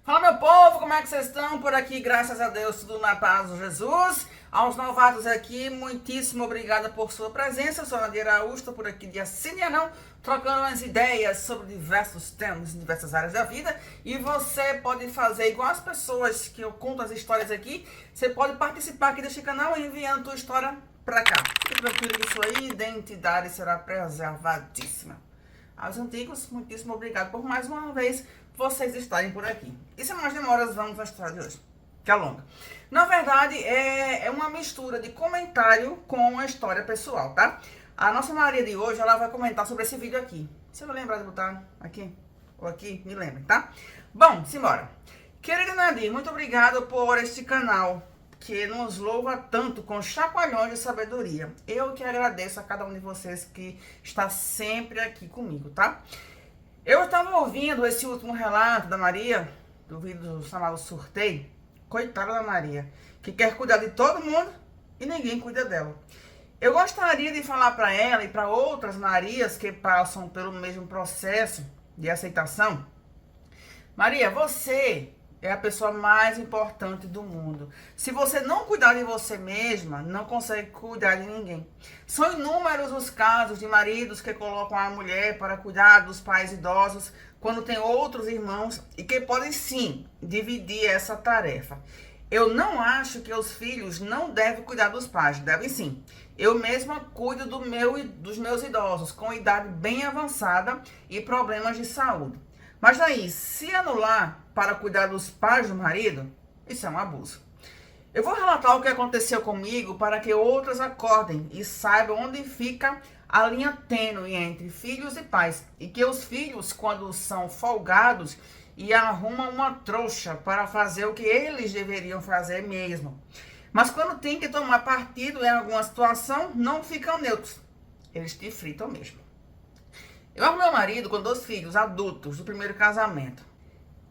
Fala, meu povo, como é que vocês estão por aqui? Graças a Deus, tudo na paz de Jesus. Aos novatos aqui, muitíssimo obrigada por sua presença. Eu sou a Nadia Araújo, estou por aqui de Assinianão, trocando umas ideias sobre diversos temas em diversas áreas da vida. E você pode fazer igual as pessoas que eu conto as histórias aqui. Você pode participar aqui deste canal enviando a tua história pra cá. Fique tranquilo que sua identidade será preservadíssima. Aos antigos, muitíssimo obrigado por mais uma vez vocês estarem por aqui. E sem mais demoras, vamos à história de hoje, que é longa. Na verdade, é uma mistura de comentário com a história pessoal, tá? A nossa Maria de hoje, ela vai comentar sobre esse vídeo aqui. Se não lembrar de botar aqui ou aqui, me lembre, tá? Bom, simbora. Querida Nadir, muito obrigado por este canal que nos louva tanto com chacoalhões de sabedoria. Eu que agradeço a cada um de vocês que está sempre aqui comigo, tá? Eu estava ouvindo esse último relato da Maria, do vídeo chamado Sorteio. Coitada da Maria, que quer cuidar de todo mundo e ninguém cuida dela. Eu gostaria de falar para ela e para outras Marias que passam pelo mesmo processo de aceitação. Maria, você é a pessoa mais importante do mundo. Se você não cuidar de você mesma, não consegue cuidar de ninguém. São inúmeros os casos de maridos que colocam a mulher para cuidar dos pais idosos quando tem outros irmãos e que podem sim dividir essa tarefa. Eu não acho que os filhos não devem cuidar dos pais, devem sim. Eu mesma cuido dos meus idosos com idade bem avançada e problemas de saúde. Mas daí, se anular para cuidar dos pais do marido, isso é um abuso. Eu vou relatar o que aconteceu comigo para que outras acordem e saibam onde fica a linha tênue entre filhos e pais. E que os filhos, quando são folgados, e arrumam uma trouxa para fazer o que eles deveriam fazer mesmo. Mas quando tem que tomar partido em alguma situação, não ficam neutros. Eles te fritam mesmo. Eu amo meu marido com 2 filhos adultos do primeiro casamento.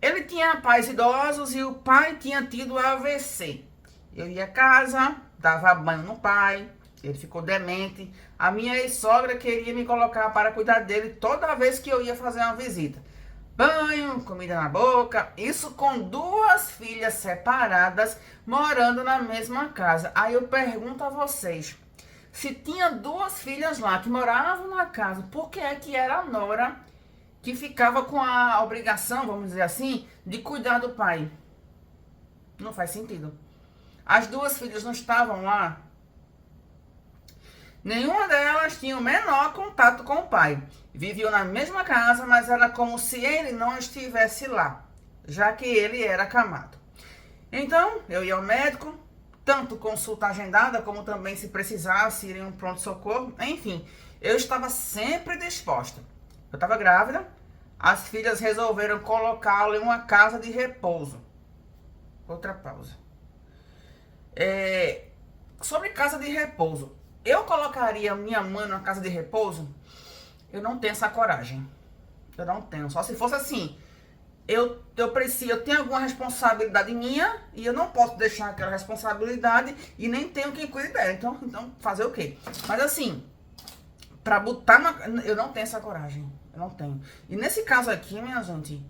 Ele tinha pais idosos e o pai tinha tido AVC. Eu ia à casa, dava banho no pai, ele ficou demente. A minha ex-sogra queria me colocar para cuidar dele toda vez que eu ia fazer uma visita. Banho, comida na boca, isso com 2 filhas separadas morando na mesma casa. Aí eu pergunto a vocês, se tinha 2 filhas lá que moravam na casa, por que é que era a nora que ficava com a obrigação, vamos dizer assim, de cuidar do pai? Não faz sentido. As 2 filhas não estavam lá. Nenhuma delas tinha o menor contato com o pai. Viviam na mesma casa, mas era como se ele não estivesse lá, já que ele era acamado. Então, eu ia ao médico, tanto consulta agendada, como também se precisasse ir em um pronto-socorro. Enfim, eu estava sempre disposta. Eu estava grávida, as filhas resolveram colocá-lo em uma casa de repouso. Outra pausa. Sobre casa de repouso. Eu colocaria minha mãe numa casa de repouso? Eu não tenho essa coragem. Eu não tenho. Só se fosse assim. Eu tenho alguma responsabilidade minha e eu não posso deixar aquela responsabilidade e nem tenho quem cuide dela. Então fazer o quê? Mas assim, pra botar eu não tenho essa coragem. Eu não tenho. E nesse caso aqui, minha gente,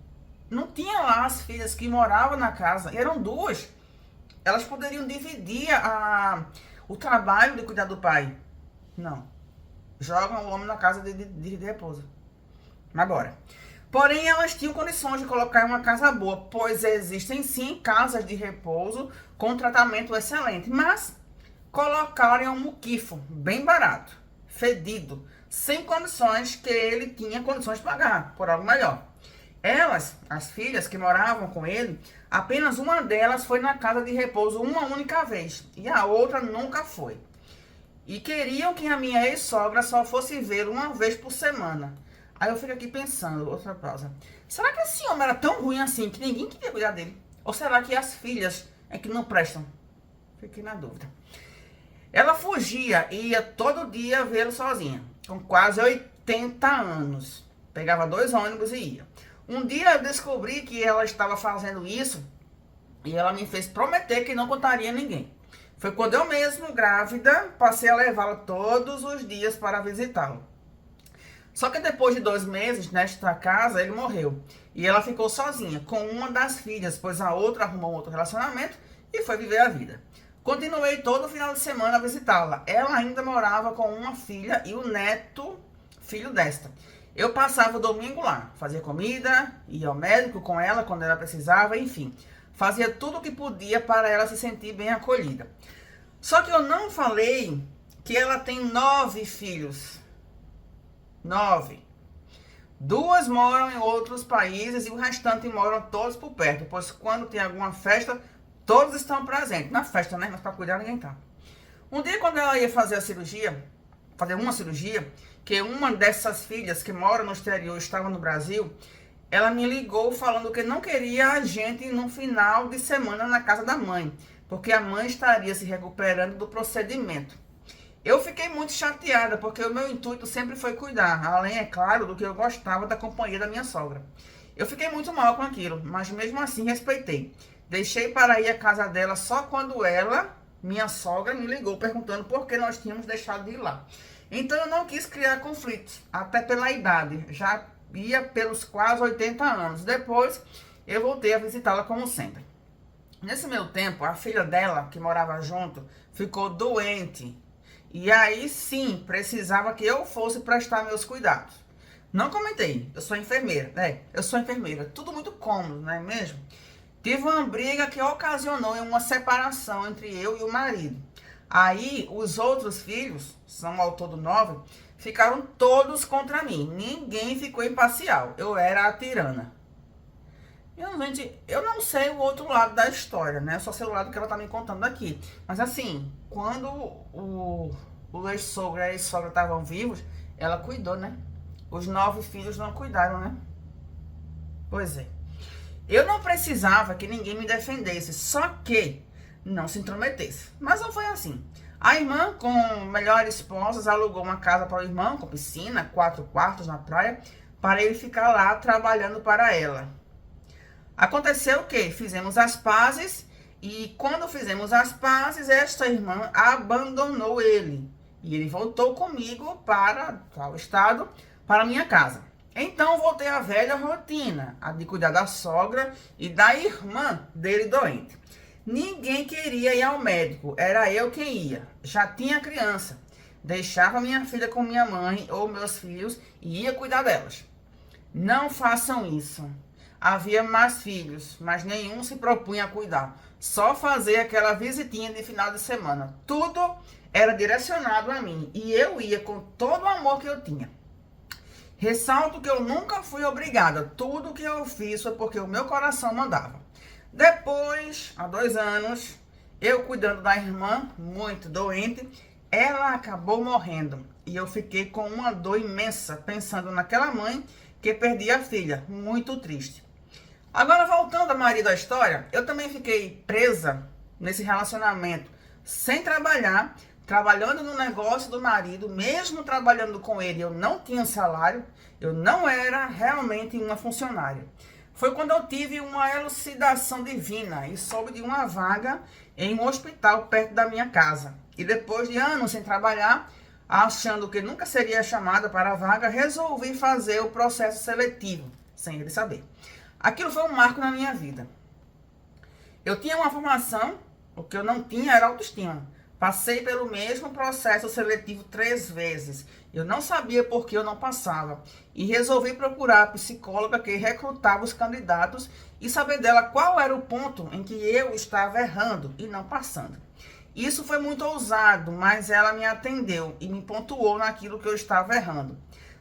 não tinha lá as filhas que moravam na casa. Eram 2. Elas poderiam dividir o trabalho de cuidar do pai. Não. Jogam o homem na casa de repouso. Mas bora. Porém, elas tinham condições de colocar em uma casa boa, pois existem sim casas de repouso com tratamento excelente. Mas colocaram em um muquifo bem barato, fedido, sem condições que ele tinha condições de pagar por algo melhor. Elas, as filhas que moravam com ele, apenas uma delas foi na casa de repouso uma única vez e a outra nunca foi. E queriam que a minha ex-sogra só fosse ver uma vez por semana. Aí eu fico aqui pensando, outra pausa. Será que esse homem era tão ruim assim que ninguém queria cuidar dele? Ou será que as filhas é que não prestam? Fiquei na dúvida. Ela fugia e ia todo dia vê-lo sozinha, com quase 80 anos. Pegava 2 ônibus e ia. Um dia eu descobri que ela estava fazendo isso e ela me fez prometer que não contaria a ninguém. Foi quando eu mesmo, grávida, passei a levá-la todos os dias para visitá-lo. Só que depois de 2 meses nesta casa, ele morreu. E ela ficou sozinha com uma das filhas, pois a outra arrumou outro relacionamento e foi viver a vida. Continuei todo final de semana a visitá-la. Ela ainda morava com uma filha e o neto, filho desta. Eu passava o domingo lá, fazia comida, ia ao médico com ela quando ela precisava, enfim. Fazia tudo o que podia para ela se sentir bem acolhida. Só que eu não falei que ela tem 9 filhos. 9. 2 moram em outros países e o restante moram todos por perto, pois quando tem alguma festa, todos estão presentes. Na festa, né? Mas para cuidar ninguém tá. Um dia, quando ela ia fazer uma cirurgia, que uma dessas filhas que mora no exterior estava no Brasil, ela me ligou falando que não queria a gente no final de semana na casa da mãe, porque a mãe estaria se recuperando do procedimento. Eu fiquei muito chateada, porque o meu intuito sempre foi cuidar, além, é claro, do que eu gostava da companhia da minha sogra. Eu fiquei muito mal com aquilo, mas mesmo assim respeitei. Deixei para ir à casa dela só quando ela, minha sogra, me ligou perguntando por que nós tínhamos deixado de ir lá. Então eu não quis criar conflitos, até pela idade, já ia pelos quase 80 anos. Depois eu voltei a visitá-la como sempre. Nesse meu tempo, a filha dela, que morava junto, ficou doente. E aí sim, precisava que eu fosse prestar meus cuidados. Não comentei, eu sou enfermeira, né? Eu sou enfermeira, tudo muito cômodo, não é mesmo? Tive uma briga que ocasionou uma separação entre eu e o marido. Aí, os outros filhos, são ao todo 9, ficaram todos contra mim. Ninguém ficou imparcial, eu era a tirana. Gente, eu não sei o outro lado da história, né? Só sei o lado que ela tá me contando aqui. Mas assim, quando o ex-sogro e a ex-sogra estavam vivos, ela cuidou, né? Os 9 filhos não cuidaram, né? Pois é. Eu não precisava que ninguém me defendesse, só que não se intrometesse. Mas não foi assim. A irmã, com melhores esposas, alugou uma casa para o irmão, com piscina, 4 quartos na praia, para ele ficar lá trabalhando para ela. Aconteceu que fizemos as pazes e quando fizemos as pazes, esta irmã abandonou ele. E ele voltou comigo para o estado, para minha casa. Então voltei à velha rotina, a de cuidar da sogra e da irmã dele doente. Ninguém queria ir ao médico, era eu quem ia. Já tinha criança. Deixava minha filha com minha mãe ou meus filhos e ia cuidar delas. Não façam isso. Havia mais filhos, mas nenhum se propunha a cuidar. Só fazer aquela visitinha de final de semana. Tudo era direcionado a mim e eu ia com todo o amor que eu tinha. Ressalto que eu nunca fui obrigada. Tudo que eu fiz foi porque o meu coração mandava. Depois, há 2 anos, eu cuidando da irmã, muito doente, ela acabou morrendo. E eu fiquei com uma dor imensa, pensando naquela mãe que perdia a filha, muito triste. Agora, voltando a Maria da história, eu também fiquei presa nesse relacionamento, sem trabalhar, trabalhando no negócio do marido, mesmo trabalhando com ele, eu não tinha salário, eu não era realmente uma funcionária. Foi quando eu tive uma elucidação divina e soube de uma vaga em um hospital perto da minha casa. E depois de anos sem trabalhar, achando que nunca seria chamada para a vaga, resolvi fazer o processo seletivo, sem ele saber. Aquilo foi um marco na minha vida. Eu tinha uma formação, o que eu não tinha era autoestima. Passei pelo mesmo processo seletivo 3 vezes. Eu não sabia por que eu não passava. E resolvi procurar a psicóloga que recrutava os candidatos e saber dela qual era o ponto em que eu estava errando e não passando. Isso foi muito ousado, mas ela me atendeu e me pontuou naquilo que eu estava errando.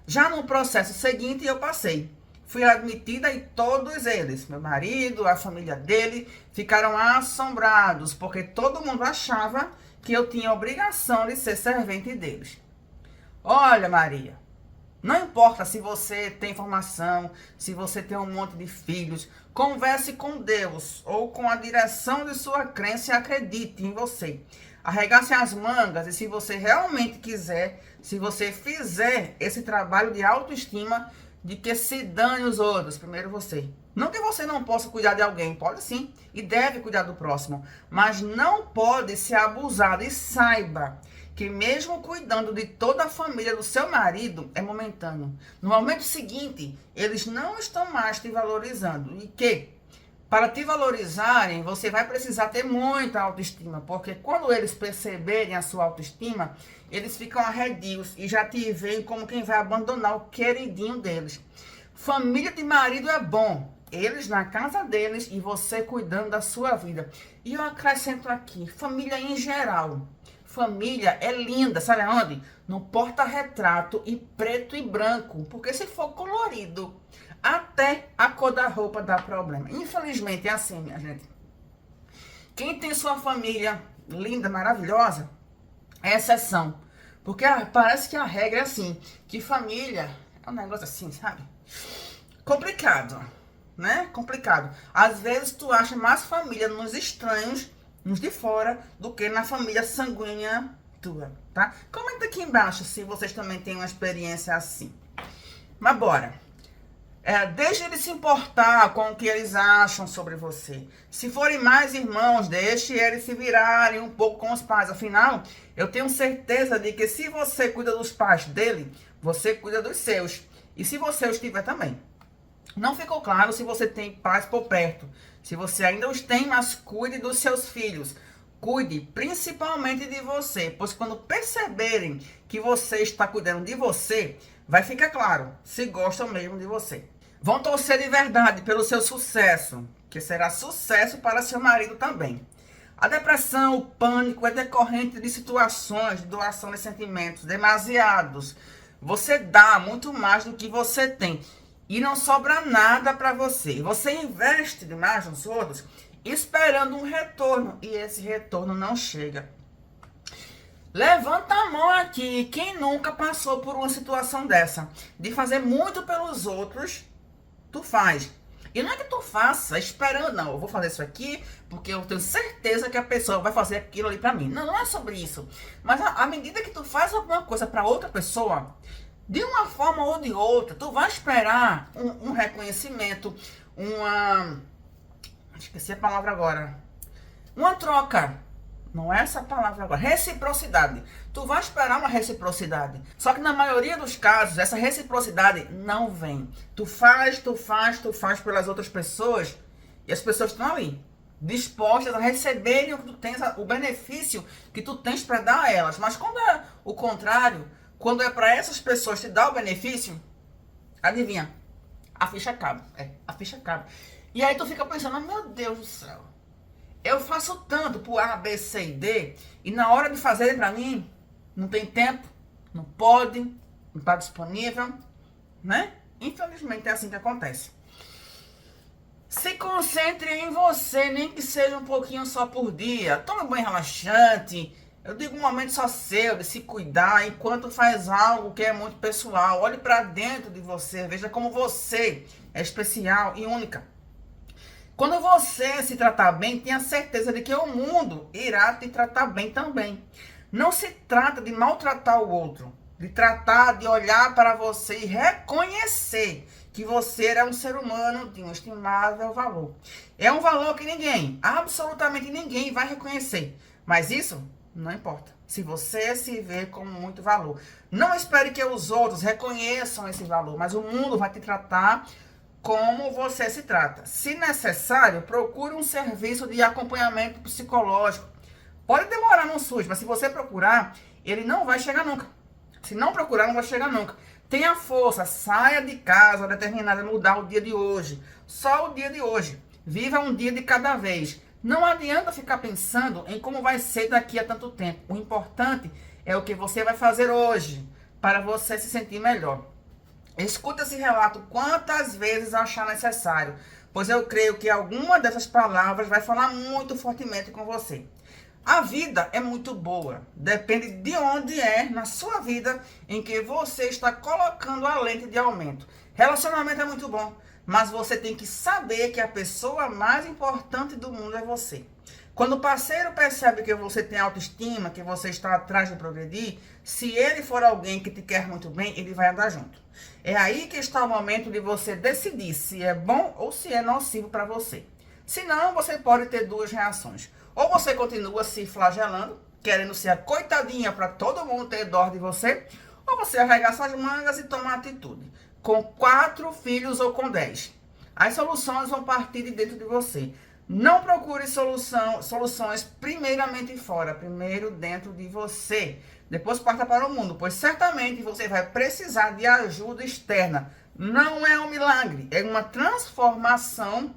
Já no processo seguinte, eu passei. Fui admitida e todos eles, meu marido, a família dele, ficaram assombrados, porque todo mundo achava que eu tinha obrigação de ser servente deles. Olha, Maria, não importa se você tem formação, se você tem um monte de filhos, converse com Deus ou com a direção de sua crença e acredite em você. Arregace as mangas e se você realmente quiser, se você fizer esse trabalho de autoestima, de que se dane os outros, primeiro você. Não que você não possa cuidar de alguém, pode sim, e deve cuidar do próximo, mas não pode ser abusado. E saiba que mesmo cuidando de toda a família do seu marido, é momentâneo. No momento seguinte, eles não estão mais te valorizando. E que, para te valorizarem, você vai precisar ter muita autoestima, porque quando eles perceberem a sua autoestima, eles ficam arredios e já te veem como quem vai abandonar o queridinho deles. Família de marido é bom, eles na casa deles e você cuidando da sua vida. E eu acrescento aqui, família em geral. Família é linda, sabe aonde? No porta-retrato e preto e branco, porque se for colorido, até a cor da roupa dá problema. Infelizmente é assim, minha gente. Quem tem sua família linda, maravilhosa, é exceção. Porque parece que a regra é assim, que família é um negócio assim, sabe? Complicado, né? Complicado. Às vezes tu acha mais família nos estranhos, nos de fora, do que na família sanguínea tua, tá? Comenta aqui embaixo se vocês também têm uma experiência assim. Mas bora. Deixe eles se importar com o que eles acham sobre você. Se forem mais irmãos, deixe eles se virarem um pouco com os pais. Afinal, eu tenho certeza de que se você cuida dos pais dele, você cuida dos seus. E se você os tiver também. Não ficou claro se você tem pais por perto. Se você ainda os tem, mas cuide dos seus filhos. Cuide principalmente de você, pois quando perceberem que você está cuidando de você, vai ficar claro se gostam mesmo de você. Vão torcer de verdade pelo seu sucesso, que será sucesso para seu marido também. A depressão, o pânico é decorrente de situações de doação de sentimentos demasiados. Você dá muito mais do que você tem e não sobra nada para você. Você investe demais nos outros esperando um retorno e esse retorno não chega. Levanta a mão aqui, quem nunca passou por uma situação dessa, de fazer muito pelos outros, tu faz. E não é que tu faça esperando, não, eu vou fazer isso aqui porque eu tenho certeza que a pessoa vai fazer aquilo ali pra mim. Não, não é sobre isso. Mas à medida que tu faz alguma coisa pra outra pessoa, de uma forma ou de outra, tu vai esperar um reconhecimento, esqueci a palavra agora. Uma troca. Não é essa palavra agora. Reciprocidade. Tu vai esperar uma reciprocidade. Só que na maioria dos casos, essa reciprocidade não vem. Tu faz pelas outras pessoas e as pessoas estão ali, dispostas a receberem o que tu tens, o benefício que tu tens para dar a elas. Mas quando é o contrário, quando é para essas pessoas te dar o benefício, adivinha? A ficha acaba. A ficha acaba. E aí tu fica pensando, meu Deus do céu. Eu faço tanto por A, B, C e D, e na hora de fazer pra mim, não tem tempo, não pode, não está disponível, né? Infelizmente é assim que acontece. Se concentre em você, nem que seja um pouquinho só por dia. Tome um banho relaxante. Eu digo um momento só seu, de se cuidar, enquanto faz algo que é muito pessoal. Olhe pra dentro de você, veja como você é especial e única. Quando você se tratar bem, tenha certeza de que o mundo irá te tratar bem também. Não se trata de maltratar o outro, de olhar para você e reconhecer que você é um ser humano de um estimável valor. É um valor que ninguém, absolutamente ninguém vai reconhecer. Mas isso não importa. Se você se vê com muito valor. Não espere que os outros reconheçam esse valor, mas o mundo vai te tratar como você se trata. Se necessário, procure um serviço de acompanhamento psicológico. Pode demorar no SUS, mas se você procurar, ele não vai chegar nunca. Se não procurar, não vai chegar nunca. Tenha força, saia de casa determinada a mudar o dia de hoje. Só o dia de hoje. Viva um dia de cada vez. Não adianta ficar pensando em como vai ser daqui a tanto tempo. O importante é o que você vai fazer hoje para você se sentir melhor. Escuta esse relato quantas vezes achar necessário, pois eu creio que alguma dessas palavras vai falar muito fortemente com você. A vida é muito boa, depende de onde é na sua vida em que você está colocando a lente de aumento. Relacionamento é muito bom, mas você tem que saber que a pessoa mais importante do mundo é você. Quando o parceiro percebe que você tem autoestima, que você está atrás de progredir, se ele for alguém que te quer muito bem, ele vai andar junto. É aí que está o momento de você decidir se é bom ou se é nocivo para você. Se não, você pode ter duas reações. Ou você continua se flagelando, querendo ser a coitadinha para todo mundo ter dó de você, ou você arregaça as mangas e toma atitude. Com 4 filhos ou com 10. As soluções vão partir de dentro de você. Não procure soluções primeiramente fora, primeiro dentro de você. Depois parta para o mundo, pois certamente você vai precisar de ajuda externa. Não é um milagre, é uma transformação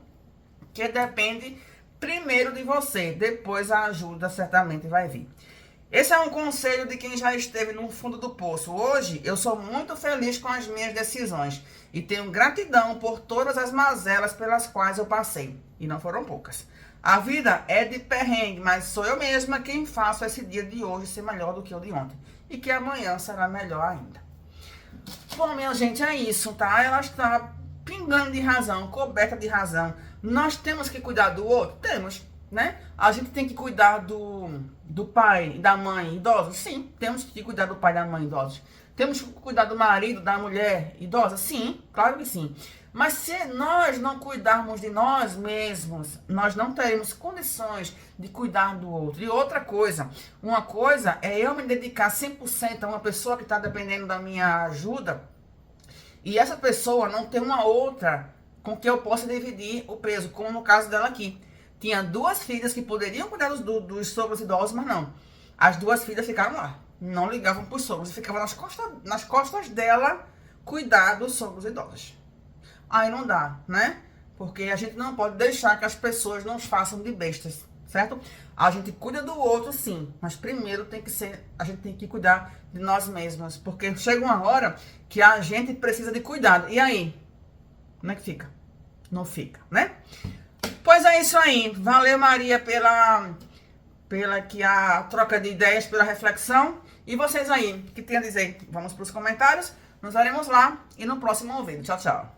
que depende primeiro de você. Depois a ajuda certamente vai vir. Esse é um conselho de quem já esteve no fundo do poço. Hoje eu sou muito feliz com as minhas decisões e tenho gratidão por todas as mazelas pelas quais eu passei. E não foram poucas. A vida é de perrengue, mas sou eu mesma quem faço esse dia de hoje ser melhor do que o de ontem. E que amanhã será melhor ainda. Bom, minha gente, é isso, tá? Ela está pingando de razão, coberta de razão. Nós temos que cuidar do outro? Temos, né? A gente tem que cuidar do pai e da mãe idosos? Sim, temos que cuidar do pai e da mãe idosos. Temos que cuidar do marido, da mulher idosa? Sim, claro que sim. Mas se nós não cuidarmos de nós mesmos, nós não teremos condições de cuidar do outro. E outra coisa, uma coisa é eu me dedicar 100% a uma pessoa que está dependendo da minha ajuda e essa pessoa não ter uma outra com que eu possa dividir o peso, como no caso dela aqui. Tinha 2 filhas que poderiam cuidar dos sogros idosos, mas não. As 2 filhas ficaram lá, não ligavam para os sogros e ficavam nas costas dela cuidar dos sogros idosos. Aí não dá, né? Porque a gente não pode deixar que as pessoas nos façam de bestas, certo? A gente cuida do outro, sim, mas primeiro a gente tem que cuidar de nós mesmos, porque chega uma hora que a gente precisa de cuidado. E aí? Como é que fica? Não fica, né? Pois é isso aí. Valeu, Maria, pela que a troca de ideias, pela reflexão. E vocês aí, o que tem a dizer? Vamos para os comentários. Nos veremos lá e no próximo vídeo. Tchau, tchau.